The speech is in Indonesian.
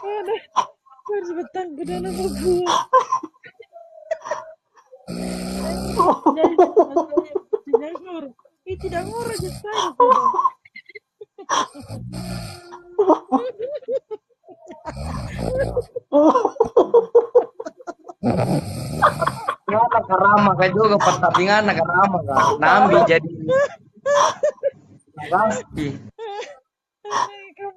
Aduh, harus betang bedah nama gua. Jadi masalahnya tidak ngurus. Tidak ngurus aja saya sudah. Ngana karama ka juga pertandingan karama ka. Nambi jadi. Pasti.